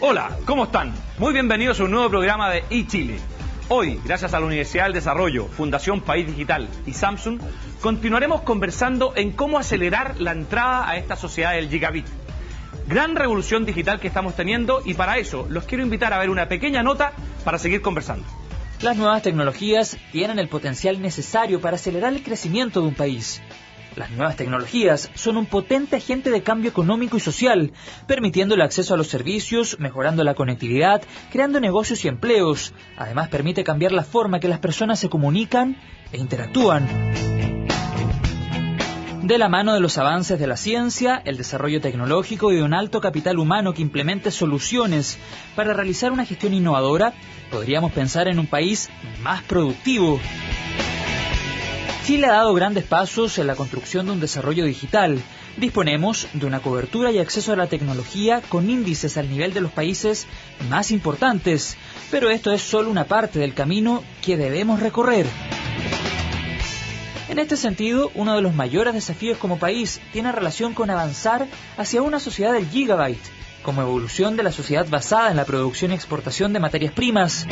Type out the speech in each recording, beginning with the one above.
Hola, ¿cómo están? Muy bienvenidos a un nuevo programa de eChile. Hoy, gracias a la Universidad del Desarrollo, Fundación País Digital y Samsung, continuaremos conversando en cómo acelerar la entrada a esta sociedad del gigabit. Gran revolución digital que estamos teniendo y para eso los quiero invitar a ver una pequeña nota para seguir conversando. Las nuevas tecnologías tienen el potencial necesario para acelerar el crecimiento de un país. Las nuevas tecnologías son un potente agente de cambio económico y social, permitiendo el acceso a los servicios, mejorando la conectividad, creando negocios y empleos. Además, permite cambiar la forma que las personas se comunican e interactúan. De la mano de los avances de la ciencia, el desarrollo tecnológico y de un alto capital humano que implemente soluciones para realizar una gestión innovadora, podríamos pensar en un país más productivo. Chile ha dado grandes pasos en la construcción de un desarrollo digital. Disponemos de una cobertura y acceso a la tecnología con índices al nivel de los países más importantes, pero esto es solo una parte del camino que debemos recorrer. En este sentido, uno de los mayores desafíos como país tiene relación con avanzar hacia una sociedad del gigabyte, como evolución de la sociedad basada en la producción y exportación de materias primas.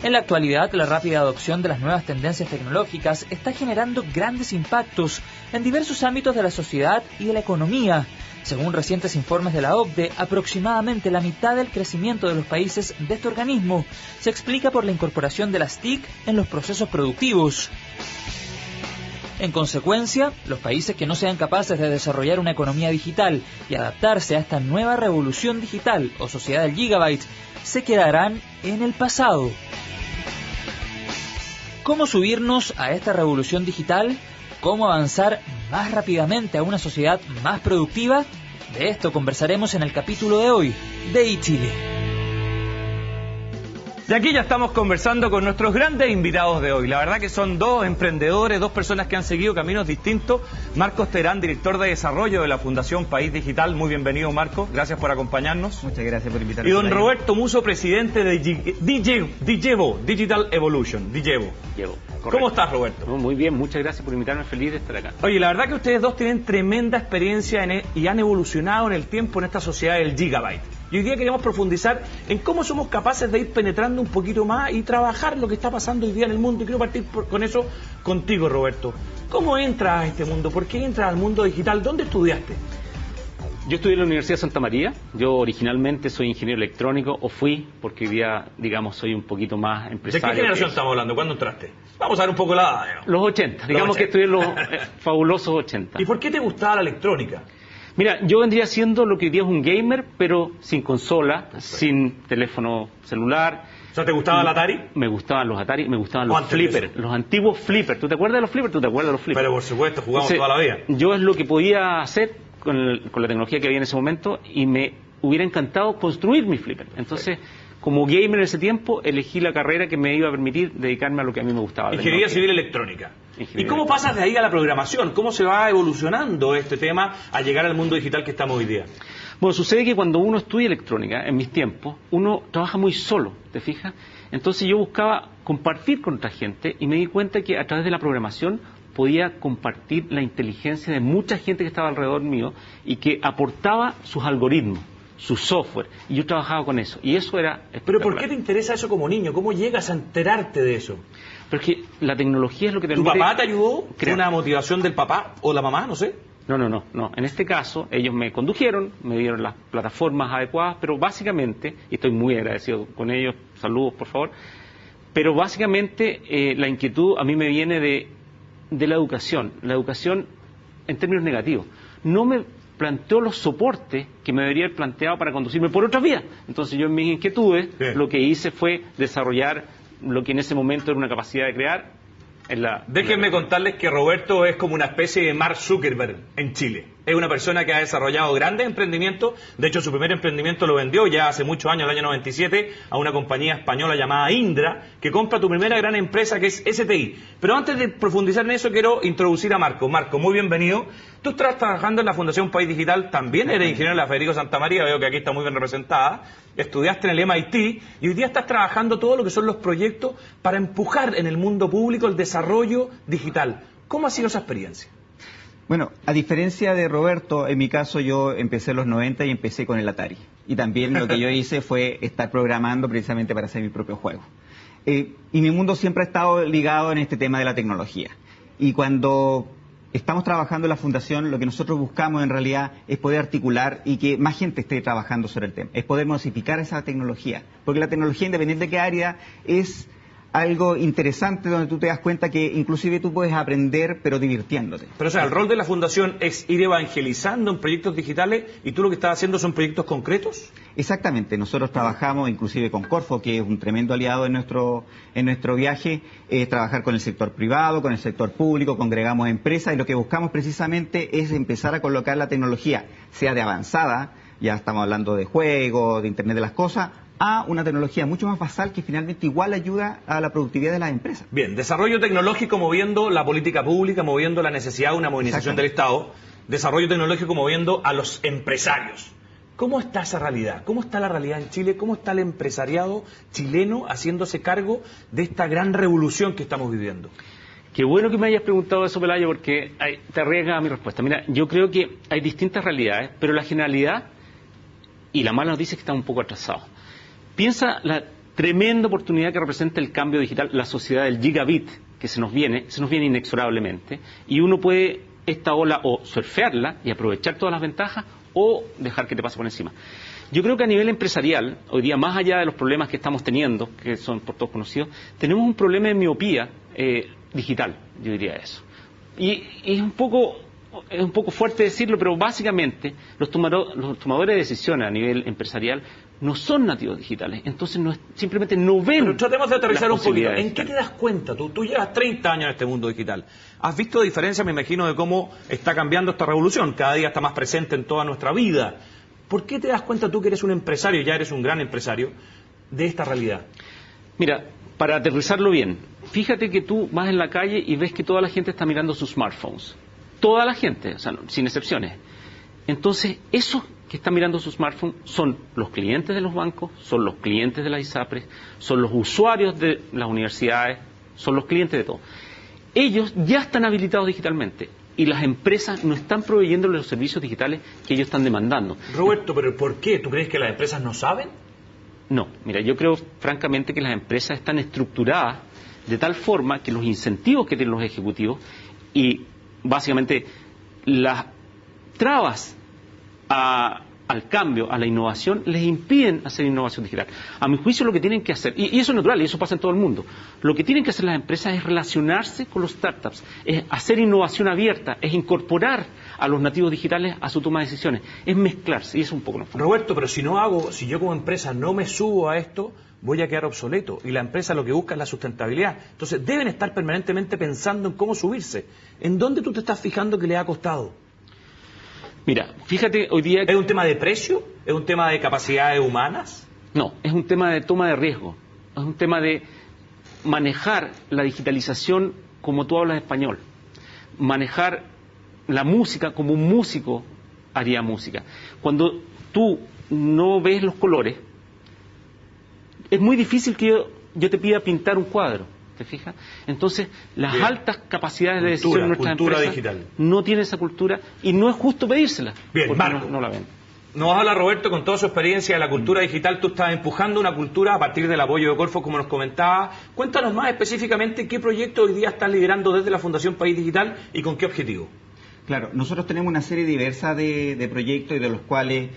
En la actualidad, la rápida adopción de las nuevas tendencias tecnológicas está generando grandes impactos en diversos ámbitos de la sociedad y de la economía. Según recientes informes de la OCDE, aproximadamente la mitad del crecimiento de los países de este organismo se explica por la incorporación de las TIC en los procesos productivos. En consecuencia, los países que no sean capaces de desarrollar una economía digital y adaptarse a esta nueva revolución digital o sociedad del gigabyte se quedarán en el pasado. ¿Cómo subirnos a esta revolución digital? ¿Cómo avanzar más rápidamente a una sociedad más productiva? De esto conversaremos en el capítulo de hoy de eChile. Y aquí ya estamos conversando con nuestros grandes invitados de hoy. La verdad que son dos emprendedores, dos personas que han seguido caminos distintos. Marcos Terán, director de desarrollo de la Fundación País Digital. Muy bienvenido, Marcos. Gracias por acompañarnos. Muchas gracias por invitarnos. Y don Roberto Muso, presidente de Digevo, Digital Evolution. Digevo. ¿Cómo estás, Roberto? Muy bien, muchas gracias por invitarme. Feliz de estar acá. Oye, la verdad que ustedes dos tienen tremenda experiencia y han evolucionado en el tiempo en esta sociedad del gigabyte. Y hoy día queremos profundizar en cómo somos capaces de ir penetrando un poquito más y trabajar lo que está pasando hoy día en el mundo. Y quiero partir con eso contigo, Roberto. ¿Cómo entras a este mundo? ¿Por qué entras al mundo digital? ¿Dónde estudiaste? Yo estudié en la Universidad de Santa María. Yo originalmente soy ingeniero electrónico, o fui, porque hoy día, digamos, soy un poquito más empresario. ¿De qué generación estamos hablando? ¿Cuándo entraste? Vamos a ver un poco la edad. Digamos. Los 80. Digamos que estudié en los fabulosos 80. ¿Y por qué te gustaba la electrónica? Mira, yo vendría siendo lo que hoy día es un gamer, pero sin consola, sin teléfono celular. O sea, ¿te gustaba el Atari? Me gustaban los Atari, me gustaban los flippers, los antiguos flippers. ¿Tú te acuerdas de los flippers? ¿Tú te acuerdas de los flippers? Pero por supuesto, jugamos toda la vida. Yo es lo que podía hacer con la tecnología que había en ese momento y me hubiera encantado construir mi flipper. Entonces, como gamer en ese tiempo, elegí la carrera que me iba a permitir dedicarme a lo que a mí me gustaba. Ingeniería civil electrónica. ¿Y cómo pasas de ahí a la programación? ¿Cómo se va evolucionando este tema a llegar al mundo digital que estamos hoy día? Bueno, sucede que cuando uno estudia electrónica, en mis tiempos, uno trabaja muy solo, ¿te fijas? Entonces yo buscaba compartir con otra gente y me di cuenta que a través de la programación podía compartir la inteligencia de mucha gente que estaba alrededor mío y que aportaba sus algoritmos, su software, y yo trabajaba con eso, y eso era espectacular. ¿Pero por qué te interesa eso como niño? ¿Cómo llegas a enterarte de eso? Porque la tecnología es lo que te permite... ¿Tu papá te ayudó? ¿Fue una motivación del papá o la mamá? No sé. No. En este caso, ellos me condujeron, me dieron las plataformas adecuadas, pero básicamente, y estoy muy agradecido con ellos, saludos por favor, pero básicamente la inquietud a mí me viene de la educación en términos negativos. No me planteó los soportes que me debería haber planteado para conducirme por otras vías. Entonces yo en mis inquietudes lo que hice fue desarrollar lo que en ese momento era una capacidad de crear. Déjenme contarles que Roberto es como una especie de Mark Zuckerberg en Chile. Es una persona que ha desarrollado grandes emprendimientos. De hecho, su primer emprendimiento lo vendió ya hace muchos años, el año 97, a una compañía española llamada Indra, que compra tu primera gran empresa, que es STI. Pero antes de profundizar en eso, quiero introducir a Marco. Marco, muy bienvenido. Tú estás trabajando en la Fundación País Digital, también eres ingeniero de la Federico Santa María, veo que aquí está muy bien representada. Estudiaste en el MIT y hoy día estás trabajando todo lo que son los proyectos para empujar en el mundo público el desarrollo digital. ¿Cómo ha sido esa experiencia? Bueno, a diferencia de Roberto, en mi caso yo empecé en los 90 y empecé con el Atari. Y también lo que yo hice fue estar programando precisamente para hacer mi propio juego. Y mi mundo siempre ha estado ligado en este tema de la tecnología. Y cuando estamos trabajando en la fundación, lo que nosotros buscamos en realidad es poder articular y que más gente esté trabajando sobre el tema. Es poder masificar esa tecnología. Porque la tecnología, independiente de qué área, es algo interesante donde tú te das cuenta que inclusive tú puedes aprender pero divirtiéndote. Pero o sea, el rol de la fundación es ir evangelizando en proyectos digitales y tú lo que estás haciendo son proyectos concretos. Exactamente, nosotros trabajamos inclusive con Corfo, que es un tremendo aliado en nuestro viaje, trabajar con el sector privado, con el sector público, congregamos empresas y lo que buscamos precisamente es empezar a colocar la tecnología, sea de avanzada, ya estamos hablando de juegos, de Internet de las cosas, a una tecnología mucho más basal que finalmente igual ayuda a la productividad de las empresas. Bien, desarrollo tecnológico moviendo la política pública, moviendo la necesidad de una modernización del Estado, desarrollo tecnológico moviendo a los empresarios. ¿Cómo está esa realidad? ¿Cómo está la realidad en Chile? ¿Cómo está el empresariado chileno haciéndose cargo de esta gran revolución que estamos viviendo? Qué bueno que me hayas preguntado eso, Pelayo, porque te arriesga a mi respuesta. Mira, yo creo que hay distintas realidades, pero la generalidad y la mala noticia es que estamos un poco atrasados. Piensa la tremenda oportunidad que representa el cambio digital, la sociedad del gigabit que se nos viene inexorablemente, y uno puede esta ola o surfearla y aprovechar todas las ventajas o dejar que te pase por encima. Yo creo que a nivel empresarial, hoy día, más allá de los problemas que estamos teniendo, que son por todos conocidos, tenemos un problema de miopía digital, yo diría eso. Y es un poco fuerte decirlo, pero básicamente los tomadores de decisiones a nivel empresarial no son nativos digitales, entonces simplemente no ven. Pero tratemos de aterrizar un poquito. ¿En qué te das cuenta tú? Tú llevas 30 años en este mundo digital. ¿Has visto diferencia, me imagino, de cómo está cambiando esta revolución? Cada día está más presente en toda nuestra vida. ¿Por qué te das cuenta tú que eres un empresario, ya eres un gran empresario, de esta realidad? Mira, para aterrizarlo bien, fíjate que tú vas en la calle y ves que toda la gente está mirando sus smartphones. Toda la gente, o sea, sin excepciones. Entonces, esos que están mirando su smartphone son los clientes de los bancos, son los clientes de las ISAPRES, son los usuarios de las universidades, son los clientes de todo. Ellos ya están habilitados digitalmente y las empresas no están proveyéndoles los servicios digitales que ellos están demandando. Roberto, ¿pero por qué? ¿Tú crees que las empresas no saben? No, mira, yo creo francamente que las empresas están estructuradas de tal forma que los incentivos que tienen los ejecutivos y básicamente las trabas al cambio, a la innovación, les impiden hacer innovación digital. A mi juicio lo que tienen que hacer, y eso es natural, y eso pasa en todo el mundo, lo que tienen que hacer las empresas es relacionarse con los startups, es hacer innovación abierta, es incorporar a los nativos digitales a su toma de decisiones, es mezclarse, y eso es un poco no. Roberto, pero si yo como empresa no me subo a esto, voy a quedar obsoleto, y la empresa lo que busca es la sustentabilidad. Entonces deben estar permanentemente pensando en cómo subirse. ¿En dónde tú te estás fijando que le ha costado? Mira, fíjate hoy día... ¿Es un tema de precio? ¿Es un tema de capacidades humanas? No, es un tema de toma de riesgo. Es un tema de manejar la digitalización como tú hablas español. Manejar la música como un músico haría música. Cuando tú no ves los colores, es muy difícil que yo te pida pintar un cuadro. ¿Te fijas? Entonces, las Bien. altas capacidades de decisión de nuestras empresas digital. no tienen esa cultura y no es justo pedírsela. Bien, porque Marco. no la ven. Nos habla Roberto con toda su experiencia de la cultura digital. Tú estás empujando una cultura a partir del apoyo de Corfo, como nos comentaba. Cuéntanos más específicamente qué proyecto hoy día estás liderando desde la Fundación País Digital y con qué objetivo. Claro, nosotros tenemos una serie diversa de proyectos y de los cuales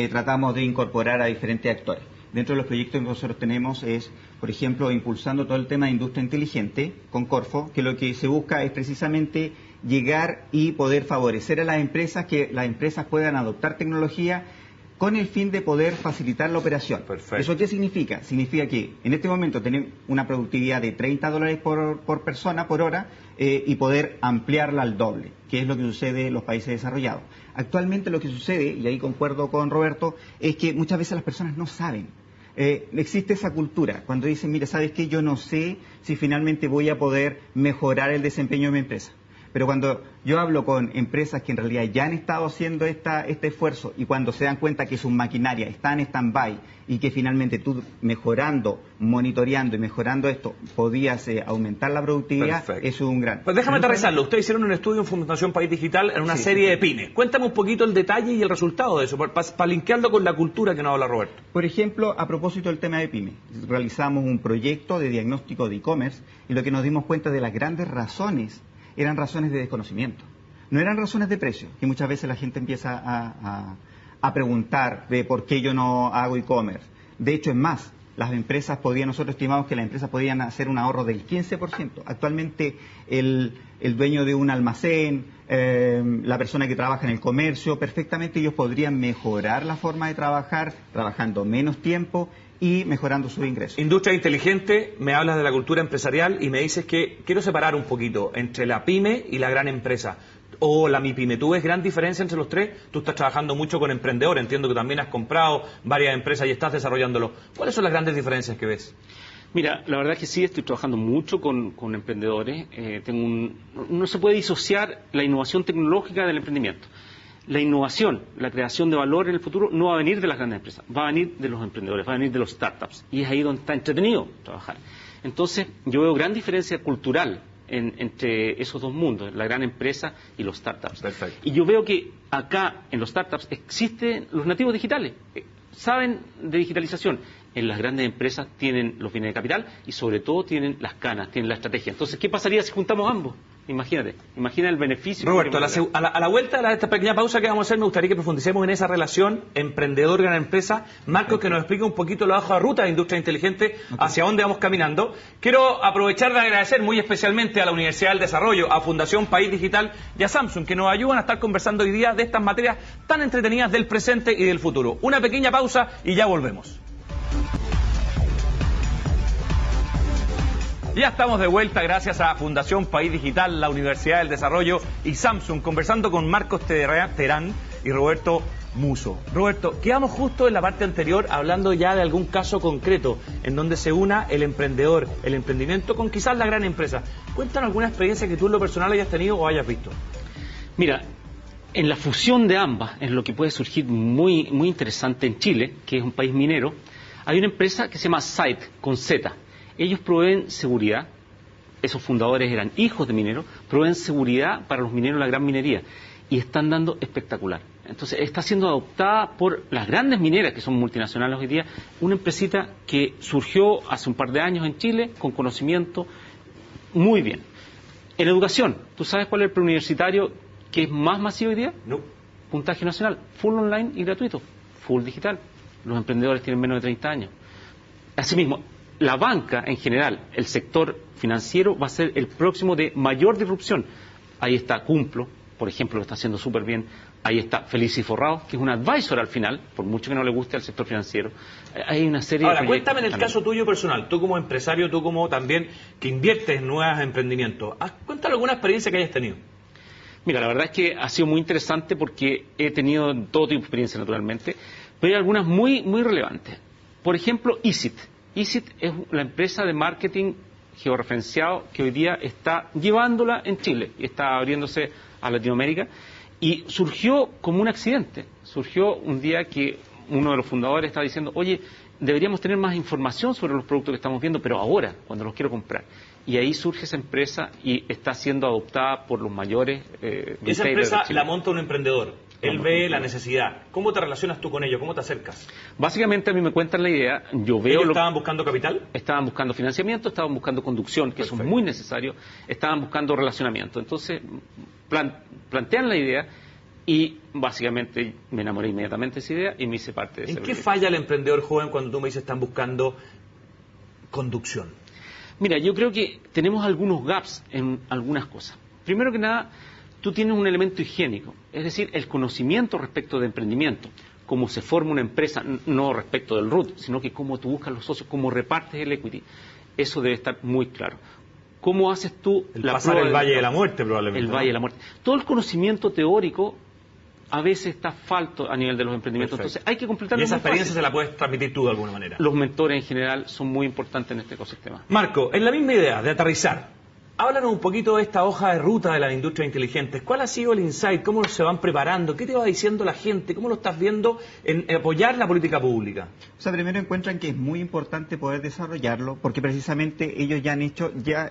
tratamos de incorporar a diferentes actores. Dentro de los proyectos que nosotros tenemos es, por ejemplo, impulsando todo el tema de industria inteligente con Corfo, que lo que se busca es precisamente llegar y poder favorecer a las empresas, que las empresas puedan adoptar tecnología con el fin de poder facilitar la operación. Perfecto. ¿Eso qué significa? Significa que en este momento tenemos una productividad de $30 por persona, por hora, y poder ampliarla al doble, que es lo que sucede en los países desarrollados. Actualmente lo que sucede, y ahí concuerdo con Roberto, es que muchas veces las personas no saben. Existe esa cultura, cuando dicen, mira, ¿sabes qué? Yo no sé si finalmente voy a poder mejorar el desempeño de mi empresa. Pero cuando yo hablo con empresas que en realidad ya han estado haciendo este esfuerzo y cuando se dan cuenta que sus maquinarias están en stand-by y que finalmente tú mejorando, monitoreando y mejorando esto podías aumentar la productividad, perfecto. eso es un gran... Pues déjame aterrizarlo. Ustedes hicieron un estudio en Fundación País Digital en una serie de pymes. Cuéntame un poquito el detalle y el resultado de eso, para linkearlo con la cultura que nos habla Roberto. Por ejemplo, a propósito del tema de pyme, realizamos un proyecto de diagnóstico de e-commerce y lo que nos dimos cuenta de las grandes razones eran razones de desconocimiento. No eran razones de precio, que muchas veces la gente empieza a preguntar de por qué yo no hago e-commerce. De hecho, es más, las empresas nosotros estimamos que las empresas podían hacer un ahorro del 15%. Actualmente el dueño de un almacén, la persona que trabaja en el comercio, perfectamente ellos podrían mejorar la forma de trabajar, trabajando menos tiempo y mejorando sus ingresos. Industria inteligente, me hablas de la cultura empresarial y me dices que quiero separar un poquito entre la pyme y la gran empresa. O la MIPYME. ¿Tú ves gran diferencia entre los tres? Tú estás trabajando mucho con emprendedores, entiendo que también has comprado varias empresas y estás desarrollándolo. ¿Cuáles son las grandes diferencias que ves? Mira, la verdad es que sí, estoy trabajando mucho con emprendedores. No se puede disociar la innovación tecnológica del emprendimiento. La innovación, la creación de valor en el futuro no va a venir de las grandes empresas, va a venir de los emprendedores, va a venir de los startups. Y es ahí donde está entretenido trabajar. Entonces, yo veo gran diferencia cultural entre esos dos mundos, la gran empresa y los startups. Perfecto. Y yo veo que acá, en los startups, existen los nativos digitales, saben de digitalización. En las grandes empresas tienen los bienes de capital y sobre todo tienen las canas, tienen la estrategia. Entonces, ¿qué pasaría si juntamos ambos? Imagínate, imagina el beneficio. Roberto, a la vuelta de esta pequeña pausa que vamos a hacer, me gustaría que profundicemos en esa relación emprendedor-gran empresa. Marcos, que nos explique un poquito la hoja de ruta de Industria Inteligente, hacia dónde vamos caminando. Quiero aprovechar de agradecer muy especialmente a la Universidad del Desarrollo, a Fundación País Digital y a Samsung, que nos ayudan a estar conversando hoy día de estas materias tan entretenidas del presente y del futuro. Una pequeña pausa y ya volvemos. Ya estamos de vuelta gracias a Fundación País Digital, la Universidad del Desarrollo y Samsung, conversando con Marcos Terán y Roberto Muso. Roberto, quedamos justo en la parte anterior hablando ya de algún caso concreto en donde se una el emprendedor, el emprendimiento con quizás la gran empresa. Cuéntanos alguna experiencia que tú en lo personal hayas tenido o hayas visto. Mira, en la fusión de ambas, en lo que puede surgir muy interesante en Chile, que es un país minero, hay una empresa que se llama Site, con Z. Ellos proveen seguridad, esos fundadores eran hijos de mineros, proveen seguridad para los mineros de la gran minería y están dando espectacular. Entonces está siendo adoptada por las grandes mineras que son multinacionales hoy día, una empresita que surgió hace un par de años en Chile con conocimiento muy bien. En educación, ¿tú sabes cuál es el preuniversitario que es más masivo hoy día? No. Puntaje nacional, full online y gratuito, full digital. Los emprendedores tienen menos de 30 años. Asimismo, la banca en general, el sector financiero va a ser el próximo de mayor disrupción. Ahí está Cumplo, por ejemplo, lo está haciendo súper bien. Ahí está Feliz y Forrado, que es un advisor al final, por mucho que no le guste al sector financiero. Hay una serie de proyectos. Cuéntame en el caso tuyo personal, tú como empresario, tú como también que inviertes en nuevos emprendimientos. Cuéntame alguna experiencia que hayas tenido. Mira, la verdad es que ha sido muy interesante porque he tenido todo tipo de experiencia naturalmente, pero hay algunas muy relevantes. Por ejemplo, Easit. Easit es la empresa de marketing georreferenciado que hoy día está llevándola en Chile y está abriéndose a Latinoamérica y surgió como un accidente. Surgió un día que uno de los fundadores estaba diciendo, oye, deberíamos tener más información sobre los productos que estamos viendo, pero ahora, cuando los quiero comprar. Y ahí surge esa empresa y está siendo adoptada por los mayores Esa empresa la monta un emprendedor. Él ve la necesidad. ¿Cómo te relacionas tú con ellos? ¿Cómo te acercas? Básicamente a mí me cuentan la idea, yo veo... ¿Ellos estaban buscando capital? Estaban buscando financiamiento, estaban buscando conducción, que Perfecto. eso es muy necesario, estaban buscando relacionamiento. Entonces plantean la idea y básicamente me enamoré inmediatamente de esa idea y me hice parte de ese ¿En qué proyecto. falla el emprendedor joven cuando tú me dices están buscando conducción? Mira, yo creo que tenemos algunos gaps en algunas cosas. Primero que nada, tú tienes un elemento higiénico, es decir, el conocimiento respecto de emprendimiento, cómo se forma una empresa, no respecto del root, sino que cómo tú buscas los socios, cómo repartes el equity. Eso debe estar muy claro. ¿Cómo haces tú Pasar el Valle de la Muerte, probablemente? El Valle de la Muerte. Todo el conocimiento teórico a veces está falto a nivel de los emprendimientos. Perfecto. Entonces hay que completarlo. Y esa muy fácil. experiencia se la puedes transmitir tú de alguna manera. Los mentores en general son muy importantes en este ecosistema. Marco, en la misma idea de aterrizar, Háblanos un poquito de esta hoja de ruta de las industrias inteligentes. ¿Cuál ha sido el insight? ¿Cómo se van preparando? ¿Qué te va diciendo la gente? ¿Cómo lo estás viendo en apoyar la política pública? O sea, primero encuentran que es muy importante poder desarrollarlo porque precisamente ellos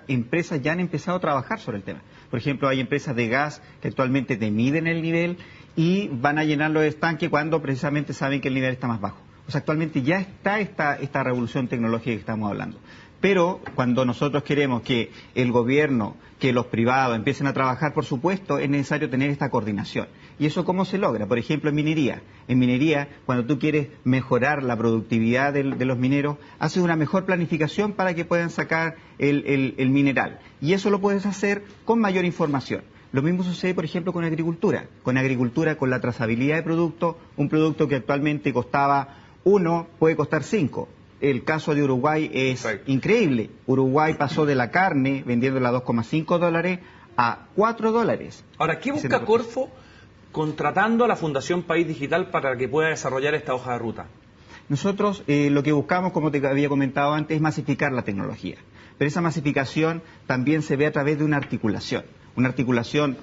empresas ya han empezado a trabajar sobre el tema. Por ejemplo, hay empresas de gas que actualmente te miden el nivel y van a llenar los estanques cuando precisamente saben que el nivel está más bajo. O sea, actualmente ya está esta revolución tecnológica que estamos hablando. Pero cuando nosotros queremos que el gobierno, que los privados empiecen a trabajar, por supuesto, es necesario tener esta coordinación. ¿Y eso cómo se logra? Por ejemplo, en minería. En minería, cuando tú quieres mejorar la productividad de los mineros, haces una mejor planificación para que puedan sacar el mineral. Y eso lo puedes hacer con mayor información. Lo mismo sucede, por ejemplo, con agricultura. Con agricultura, con la trazabilidad de producto, un producto que actualmente costaba 1 puede costar 5. El caso de Uruguay es increíble. Uruguay pasó de la carne, vendiéndola a $2,5 a $4. Ahora, ¿qué busca Corfo contratando a la Fundación País Digital para que pueda desarrollar esta hoja de ruta? Nosotros lo que buscamos, como te había comentado antes, es masificar la tecnología. Pero esa masificación también se ve a través de una articulación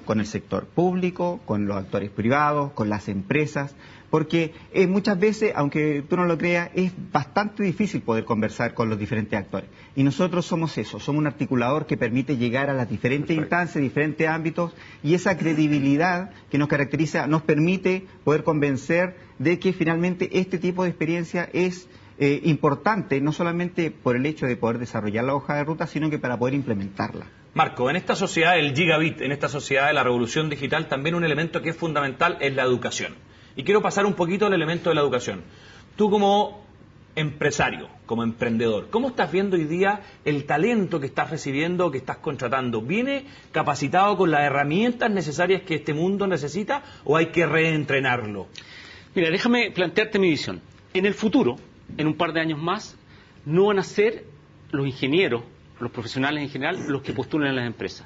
con el sector público, con los actores privados, con las empresas, porque muchas veces, aunque tú no lo creas, es bastante difícil poder conversar con los diferentes actores. Y nosotros somos eso, somos un articulador que permite llegar a las diferentes instancias, diferentes ámbitos, y esa credibilidad que nos caracteriza nos permite poder convencer de que finalmente este tipo de experiencia es importante, no solamente por el hecho de poder desarrollar la hoja de ruta, sino que para poder implementarla. Marco, en esta sociedad del gigabit, en esta sociedad de la revolución digital, también un elemento que es fundamental es la educación. Y quiero pasar un poquito al elemento de la educación. Tú como empresario, como emprendedor, ¿cómo estás viendo hoy día el talento que estás recibiendo, que estás contratando? ¿Viene capacitado con las herramientas necesarias que este mundo necesita o hay que reentrenarlo? Mira, déjame plantearte mi visión. En el futuro, en un par de años más, no van a ser los ingenieros, los profesionales en general, los que postulen a las empresas.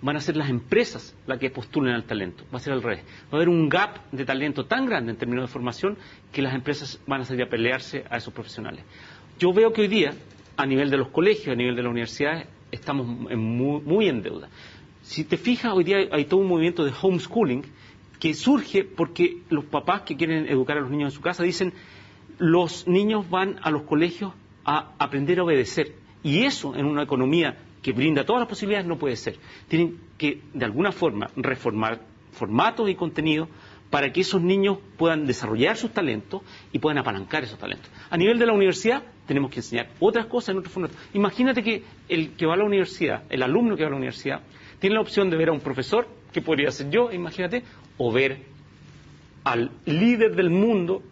Van a ser las empresas las que postulen al talento. Va a ser al revés. Va a haber un gap de talento tan grande en términos de formación que las empresas van a salir a pelearse a esos profesionales. Yo veo que hoy día, a nivel de los colegios, a nivel de las universidades, estamos muy en deuda. Si te fijas, hoy día hay todo un movimiento de homeschooling que surge porque los papás que quieren educar a los niños en su casa dicen los niños van a los colegios a aprender a obedecer. Y eso en una economía que brinda todas las posibilidades no puede ser. Tienen que, de alguna forma, reformar formatos y contenidos para que esos niños puedan desarrollar sus talentos y puedan apalancar esos talentos. A nivel de la universidad, tenemos que enseñar otras cosas en otros formatos. Imagínate que el que va a la universidad, el alumno que va a la universidad, tiene la opción de ver a un profesor, que podría ser yo, imagínate, o ver al líder del mundo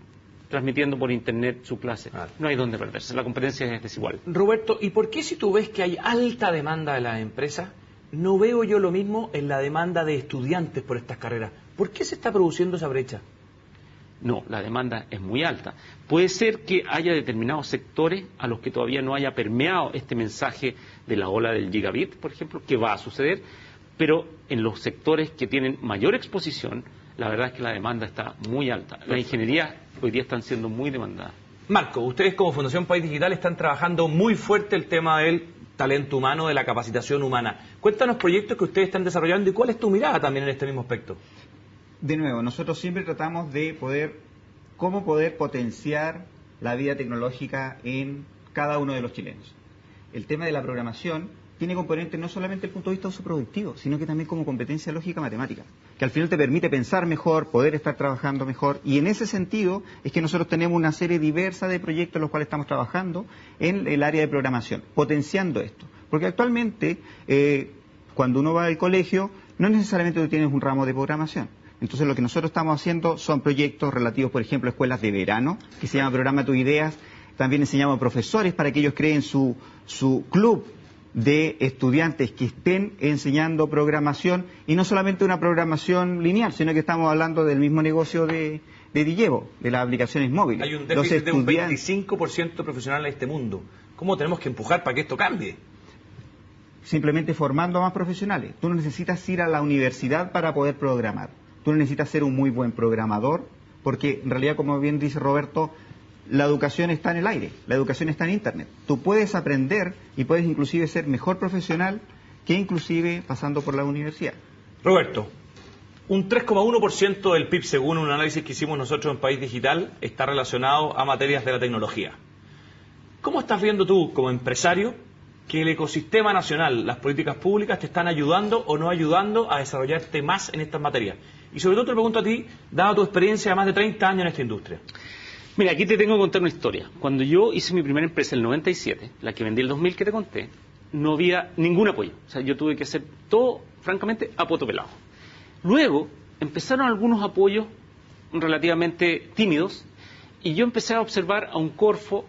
transmitiendo por internet su clase. No hay dónde perderse, la competencia es desigual. Roberto, ¿y por qué si tú ves que hay alta demanda de las empresas, no veo yo lo mismo en la demanda de estudiantes por estas carreras? ¿Por qué se está produciendo esa brecha? No, la demanda es muy alta. Puede ser que haya determinados sectores a los que todavía no haya permeado este mensaje de la ola del gigabit, por ejemplo, que va a suceder, pero en los sectores que tienen mayor exposición, la verdad es que la demanda está muy alta. Las ingenierías hoy día están siendo muy demandadas. Marco, ustedes como Fundación País Digital están trabajando muy fuerte el tema del talento humano, de la capacitación humana. Cuéntanos proyectos que ustedes están desarrollando y cuál es tu mirada también en este mismo aspecto. De nuevo, nosotros siempre tratamos de cómo poder potenciar la vida tecnológica en cada uno de los chilenos. El tema de la programación tiene componentes no solamente desde el punto de vista usoproductivo, sino que también como competencia lógica matemática, que al final te permite pensar mejor, poder estar trabajando mejor, y en ese sentido es que nosotros tenemos una serie diversa de proyectos en los cuales estamos trabajando en el área de programación, potenciando esto. Porque actualmente, cuando uno va al colegio, no necesariamente tú tienes un ramo de programación. Entonces lo que nosotros estamos haciendo son proyectos relativos, por ejemplo, a escuelas de verano, que se llama Programa Tus Ideas. También enseñamos a profesores para que ellos creen su club de estudiantes que estén enseñando programación, y no solamente una programación lineal, sino que estamos hablando del mismo negocio de Dillevo, de las aplicaciones móviles. Hay un déficit de un 25% de profesionales en este mundo. ¿Cómo tenemos que empujar para que esto cambie? Simplemente formando a más profesionales. Tú no necesitas ir a la universidad para poder programar. Tú no necesitas ser un muy buen programador, porque en realidad, como bien dice Roberto, la educación está en el aire, la educación está en Internet. Tú puedes aprender y puedes inclusive ser mejor profesional que inclusive pasando por la universidad. Roberto, un 3,1% del PIB, según un análisis que hicimos nosotros en País Digital, está relacionado a materias de la tecnología. ¿Cómo estás viendo tú, como empresario, que el ecosistema nacional, las políticas públicas, te están ayudando o no ayudando a desarrollarte más en estas materias? Y sobre todo te pregunto a ti, dada tu experiencia de más de 30 años en esta industria. Mira, aquí te tengo que contar una historia. Cuando yo hice mi primera empresa en el 97, la que vendí el 2000 que te conté, no había ningún apoyo. O sea, yo tuve que hacer todo, francamente, a poto pelado. Luego empezaron algunos apoyos relativamente tímidos y yo empecé a observar a un Corfo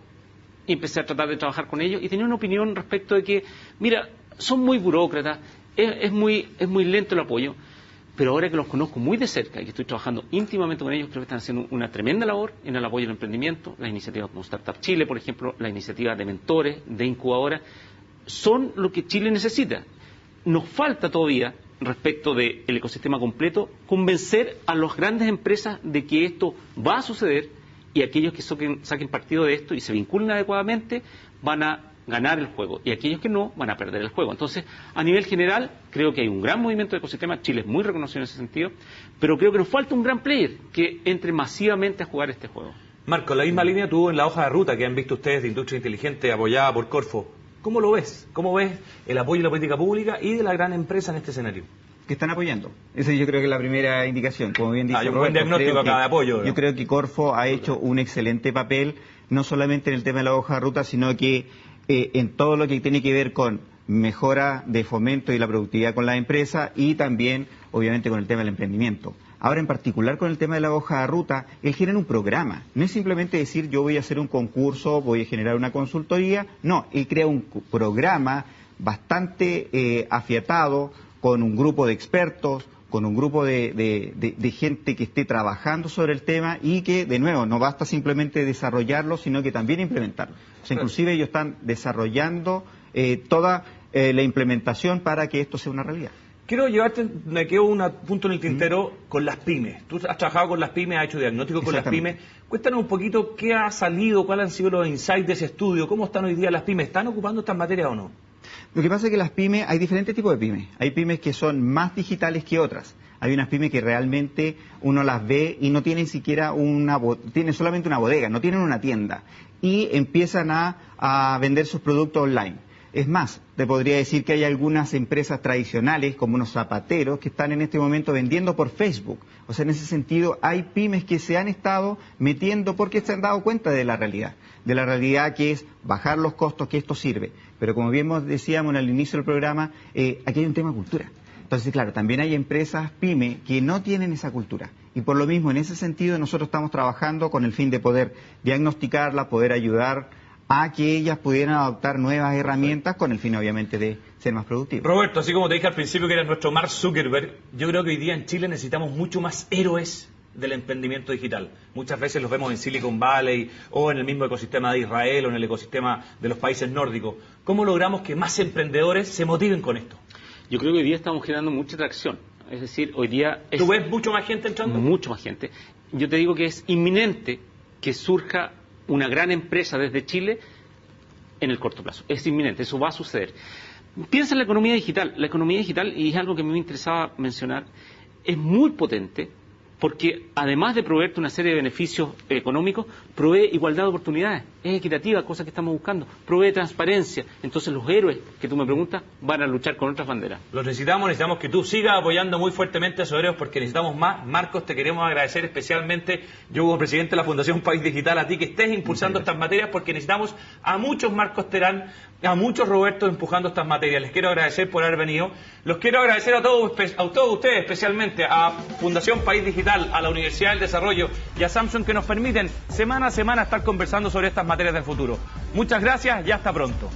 y empecé a tratar de trabajar con ellos y tenía una opinión respecto de que, mira, son muy burócratas, es muy lento el apoyo, pero ahora que los conozco muy de cerca y que estoy trabajando íntimamente con ellos, creo que están haciendo una tremenda labor en el apoyo al emprendimiento. Las iniciativas como Startup Chile, por ejemplo, la iniciativa de mentores, de incubadoras, son lo que Chile necesita. Nos falta todavía, respecto del ecosistema completo, convencer a las grandes empresas de que esto va a suceder y aquellos que saquen partido de esto y se vinculen adecuadamente van a ganar el juego y aquellos que no van a perder el juego. Entonces, a nivel general, creo que hay un gran movimiento de ecosistema, Chile es muy reconocido en ese sentido, pero creo que nos falta un gran player que entre masivamente a jugar este juego. Marco, la misma línea tuvo en la hoja de ruta que han visto ustedes de Industria Inteligente apoyada por Corfo. ¿Cómo lo ves? ¿Cómo ves el apoyo de la política pública y de la gran empresa en este escenario? Que están apoyando. Esa yo creo que es la primera indicación. Como bien dice yo Roberto, buen diagnóstico acá de apoyo. Yo creo que Corfo ha hecho un excelente papel, no solamente en el tema de la hoja de ruta, sino que en todo lo que tiene que ver con mejora de fomento y la productividad con la empresa y también, obviamente, con el tema del emprendimiento. Ahora, en particular con el tema de la hoja de ruta, él genera un programa. No es simplemente decir yo voy a hacer un concurso, voy a generar una consultoría. No, él crea un programa bastante afiatado, con un grupo de expertos, con un grupo de gente que esté trabajando sobre el tema y que, de nuevo, no basta simplemente desarrollarlo, sino que también implementarlo. O sea, inclusive ellos están desarrollando toda la implementación para que esto sea una realidad. Quiero llevarte, me quedo un punto en el tintero con las pymes. Tú has trabajado con las pymes, has hecho diagnóstico con las pymes. Cuéntanos un poquito qué ha salido, cuáles han sido los insights de ese estudio, cómo están hoy día las pymes, ¿están ocupando estas materias o no? Lo que pasa es que las pymes, hay diferentes tipos de pymes. Hay pymes que son más digitales que otras. Hay unas pymes que realmente uno las ve y no tienen siquiera tienen solamente una bodega, no tienen una tienda. Y empiezan a vender sus productos online. Es más, te podría decir que hay algunas empresas tradicionales, como unos zapateros, que están en este momento vendiendo por Facebook. O sea, en ese sentido, hay pymes que se han estado metiendo porque se han dado cuenta de la realidad que es bajar los costos, que esto sirve. Pero como bien decíamos al inicio del programa, aquí hay un tema de cultura. Entonces, claro, también hay empresas pyme que no tienen esa cultura. Y por lo mismo, en ese sentido, nosotros estamos trabajando con el fin de poder diagnosticarla, poder ayudar a que ellas pudieran adoptar nuevas herramientas con el fin, obviamente, de ser más productivos. Roberto, así como te dije al principio que eres nuestro Mark Zuckerberg, yo creo que hoy día en Chile necesitamos mucho más héroes del emprendimiento digital. Muchas veces los vemos en Silicon Valley o en el mismo ecosistema de Israel o en el ecosistema de los países nórdicos. ¿Cómo logramos que más emprendedores se motiven con esto? Yo creo que hoy día estamos generando mucha atracción. Es decir, hoy día... ¿Tú ves mucho más gente entrando? Mucho más gente. Yo te digo que es inminente que surja una gran empresa desde Chile en el corto plazo. Es inminente, eso va a suceder. Piensa en la economía digital. La economía digital, y es algo que a mí me interesaba mencionar, es muy potente porque además de proveerte una serie de beneficios económicos, provee igualdad de oportunidades, es equitativa, cosa que estamos buscando, provee transparencia. Entonces los héroes que tú me preguntas van a luchar con otras banderas. Los necesitamos que tú sigas apoyando muy fuertemente a esos héroes porque necesitamos más. Marcos, te queremos agradecer especialmente, yo como presidente de la Fundación País Digital, a ti que estés impulsando estas materias porque necesitamos a muchos Marcos Terán, a muchos Robertos empujando estas materias. Les quiero agradecer por haber venido. Los quiero agradecer a todos ustedes, especialmente a Fundación País Digital, a la Universidad del Desarrollo y a Samsung que nos permiten semana a semana estar conversando sobre estas materias del futuro. Muchas gracias y hasta pronto.